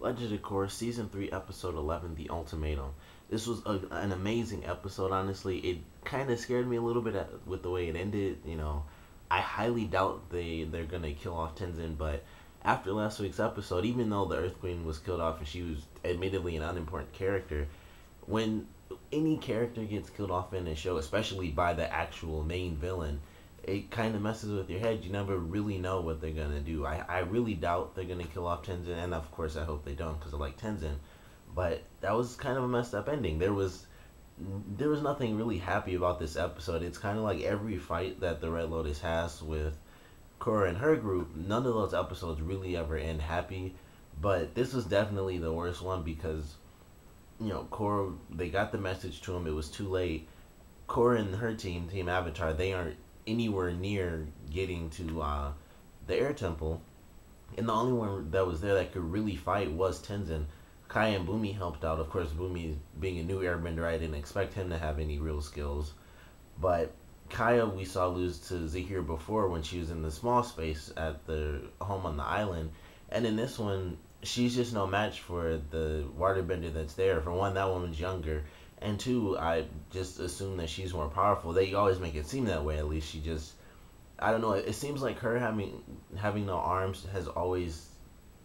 Legend of Korra, Season 3, Episode 11, The Ultimatum. This was an amazing episode, honestly. It kind of scared me a little bit with the way it ended. I highly doubt they're going to kill off Tenzin, but after last week's episode, even though the Earth Queen was killed off and she was admittedly an unimportant character, when any character gets killed off in a show, especially by the actual main villain, it kind of messes with your head. You never really know what they're gonna do. I really doubt they're gonna kill off Tenzin, and of course I hope they don't because I like Tenzin. But that was kind of a messed up ending. There was nothing really happy about this episode. It's kind of like every fight that the Red Lotus has with Korra and her group. None of those episodes really ever end happy, but this was definitely the worst one because Korra, they got the message to him. It was too late. Korra and her team, Team Avatar, they aren't anywhere near getting to the air temple, and the only one that was there that could really fight was Tenzin. Kai and Bumi helped out. Of course, Bumi being a new airbender, I didn't expect him to have any real skills. But Kaya we saw lose to Zahir before when she was in the small space at the home on the island. And in this one, she's just no match for the waterbender that's there. For one, that woman's younger. And two, I just assume that she's more powerful. They always make it seem that way, at least. She just, I don't know. It seems like her having no arms has always,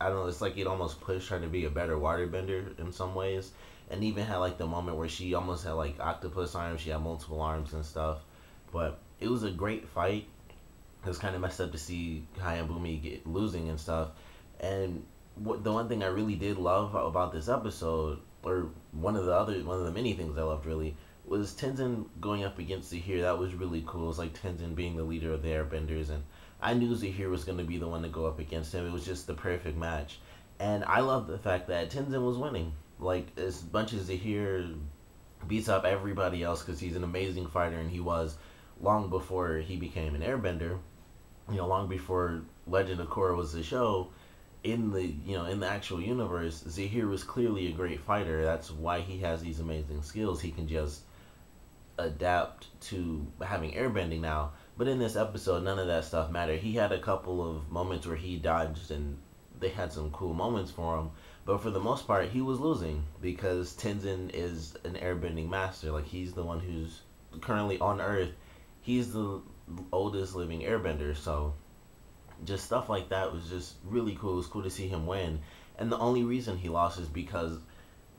I don't know. It's like it almost pushed her to be a better waterbender in some ways. And even had like the moment where she almost had like octopus arms. She had multiple arms and stuff. But it was a great fight. It was kind of messed up to see Kai and Bumi get losing and stuff. And the one thing I really did love about this episode, or one of the many things I loved really, was Tenzin going up against Zahir. That was really cool. It was like Tenzin being the leader of the Airbenders, and I knew Zahir was going to be the one to go up against him. It was just the perfect match, and I love the fact that Tenzin was winning. Like as much as Zahir beats up everybody else because he's an amazing fighter, and he was long before he became an Airbender. Long before Legend of Korra was the show, in the actual universe, Zahir was clearly a great fighter. That's why he has these amazing skills. He can just adapt to having airbending now. But in this episode, none of that stuff mattered. He had a couple of moments where he dodged, and they had some cool moments for him. But for the most part, he was losing because Tenzin is an airbending master. Like he's the one who's currently on Earth. He's the oldest living airbender, so just stuff like that was just really cool. It was cool to see him win. And the only reason he lost is because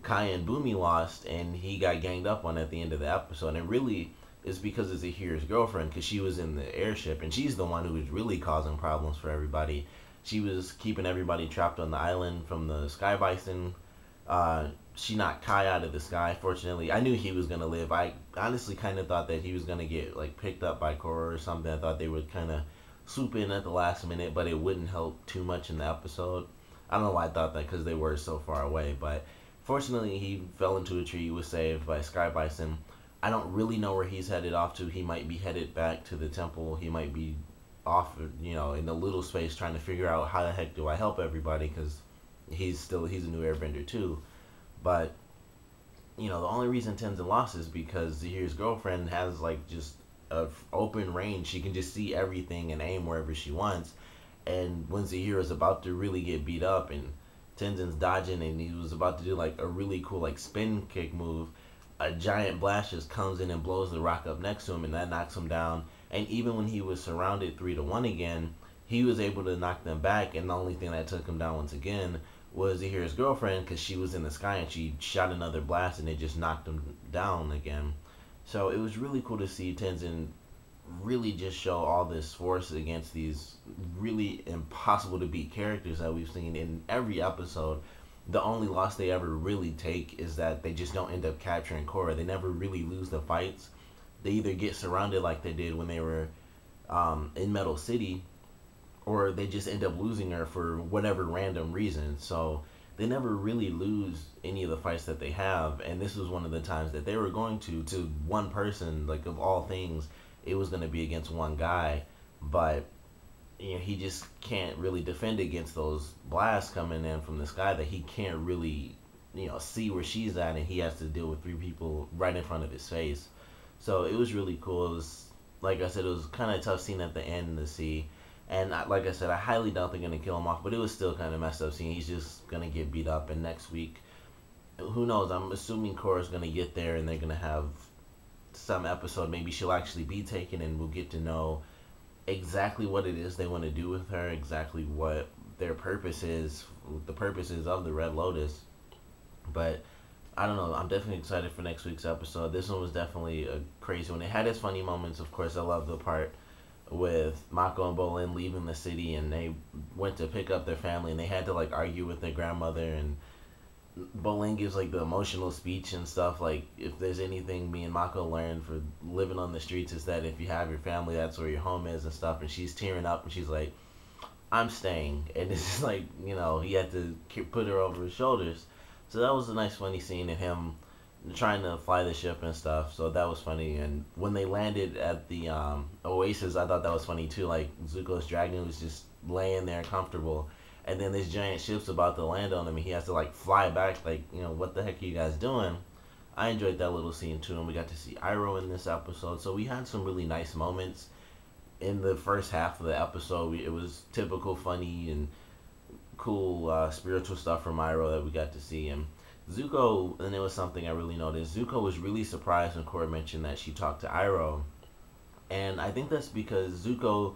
Kai and Bumi lost and he got ganged up on at the end of the episode. And it really is because of Zahir's girlfriend, because she was in the airship and she's the one who was really causing problems for everybody. She was keeping everybody trapped on the island from the Sky Bison. She knocked Kai out of the sky. Fortunately, I knew he was going to live. I honestly kind of thought that he was going to get like picked up by Korra or something. I thought they would kind of swoop in at the last minute, but it wouldn't help too much in the episode. I don't know why I thought that because they were so far away, but fortunately he fell into a tree. He was saved by Sky Bison. I don't really know where he's headed off to. He might be headed back to the temple. He might be off, in the little space trying to figure out how the heck do I help everybody because he's a new airbender too. But the only reason Tenzin lost is because Zahir's girlfriend has like just a open range. She can just see everything and aim wherever she wants. And when Zahir is about to really get beat up and Tenzin's dodging and he was about to do like a really cool like spin kick move, a giant blast just comes in and blows the rock up next to him and that knocks him down. And even when he was surrounded 3-1 again, he was able to knock them back, and the only thing that took him down once again was Zahir's girlfriend because she was in the sky and she shot another blast and it just knocked him down again. So it was really cool to see Tenzin really just show all this force against these really impossible to beat characters that we've seen in every episode. The only loss they ever really take is that they just don't end up capturing Korra. They never really lose the fights. They either get surrounded like they did when they were in Metal City, or they just end up losing her for whatever random reason. So they never really lose any of the fights that they have, and this was one of the times that they were going to one person, like of all things, it was going to be against one guy, but he just can't really defend against those blasts coming in from the sky that he can't really see where she's at, and he has to deal with 3 people right in front of his face. So it was really cool. It was, like I said, it was kind of a tough scene at the end to see. And like I said, I highly doubt they're gonna kill him off, but it was still kind of messed up seeing he's just gonna get beat up. And next week, who knows? I'm assuming Korra's gonna get there, and they're gonna have some episode. Maybe she'll actually be taken, and we'll get to know exactly what it is they want to do with her, exactly what their purpose is, the purposes of the Red Lotus. But I don't know. I'm definitely excited for next week's episode. This one was definitely a crazy one. It had its funny moments. Of course, I love the part with Mako and Bolin leaving the city, and they went to pick up their family, and they had to like argue with their grandmother, and Bolin gives like the emotional speech and stuff. Like, if there's anything me and Mako learned for living on the streets, is that if you have your family, that's where your home is and stuff. And she's tearing up, and she's like, "I'm staying," and it's just like, he had to put her over his shoulders. So that was a nice, funny scene of him trying to fly the ship and stuff. So that was funny. And when they landed at the Oasis, I thought that was funny too. Like, Zuko's dragon was just laying there comfortable, and then this giant ship's about to land on him, and he has to like fly back. Like, what the heck are you guys doing? I enjoyed that little scene too, and we got to see Iroh in this episode. So we had some really nice moments in the first half of the episode. It was typical funny and cool spiritual stuff from Iroh that we got to see. And Zuko, and it was something I really noticed, Zuko was really surprised when Korra mentioned that she talked to Iroh. And I think that's because Zuko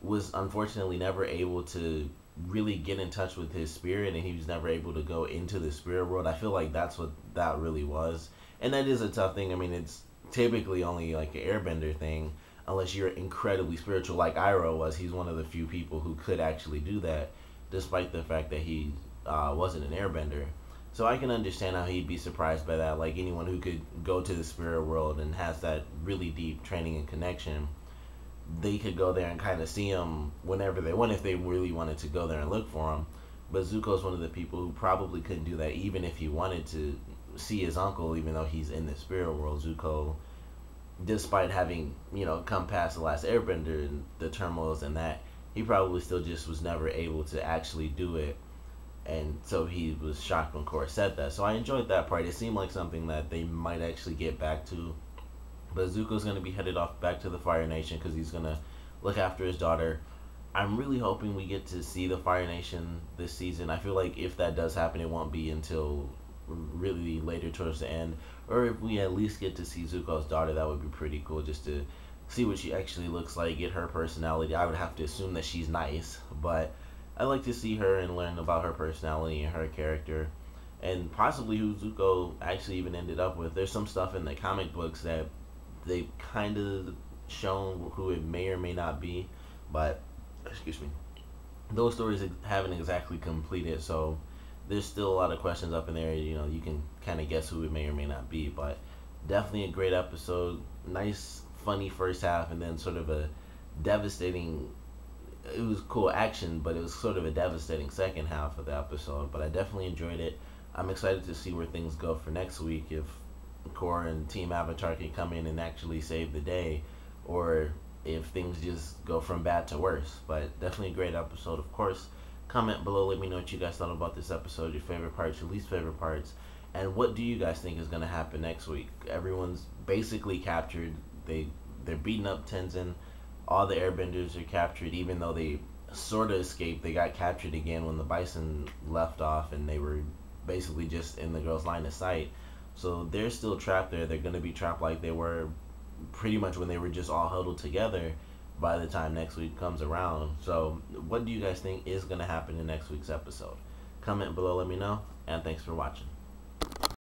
was unfortunately never able to really get in touch with his spirit, and he was never able to go into the spirit world. I feel like that's what that really was. And that is a tough thing. I mean, it's typically only like an airbender thing, unless you're incredibly spiritual like Iroh was. He's one of the few people who could actually do that, despite the fact that he wasn't an airbender. So I can understand how he'd be surprised by that. Like, anyone who could go to the spirit world and has that really deep training and connection, they could go there and kind of see him whenever they want, if they really wanted to go there and look for him. But Zuko's one of the people who probably couldn't do that, even if he wanted to see his uncle, even though he's in the spirit world. Zuko, despite having, come past the last airbender and the turmoils and that, he probably still just was never able to actually do it. And so he was shocked when Korra said that. So I enjoyed that part. It seemed like something that they might actually get back to. But Zuko's going to be headed off back to the Fire Nation because he's going to look after his daughter. I'm really hoping we get to see the Fire Nation this season. I feel like if that does happen, it won't be until really later towards the end. Or if we at least get to see Zuko's daughter, that would be pretty cool, just to see what she actually looks like, get her personality. I would have to assume that she's nice, but I'd like to see her and learn about her personality and her character, and possibly who Zuko actually even ended up with. There's some stuff in the comic books that they've kind of shown who it may or may not be, but excuse me, those stories haven't exactly completed, so there's still a lot of questions up in there. You can kind of guess who it may or may not be, but definitely a great episode. Nice, funny first half, and then sort of a devastating, it was cool action, but it was sort of a devastating second half of the episode. But I definitely enjoyed it. I'm excited to see where things go for next week, if Korra and Team Avatar can come in and actually save the day, or if things just go from bad to worse. But definitely a great episode. Of course, comment below, let me know what you guys thought about this episode, your favorite parts, your least favorite parts, and what do you guys think is going to happen next week. Everyone's basically captured. They're beating up Tenzin. All the airbenders are captured, even though they sort of escaped. They got captured again when the bison left off, and they were basically just in the girl's line of sight. So they're still trapped there. They're going to be trapped like they were pretty much when they were just all huddled together by the time next week comes around. So what do you guys think is going to happen in next week's episode? Comment below, let me know, and thanks for watching.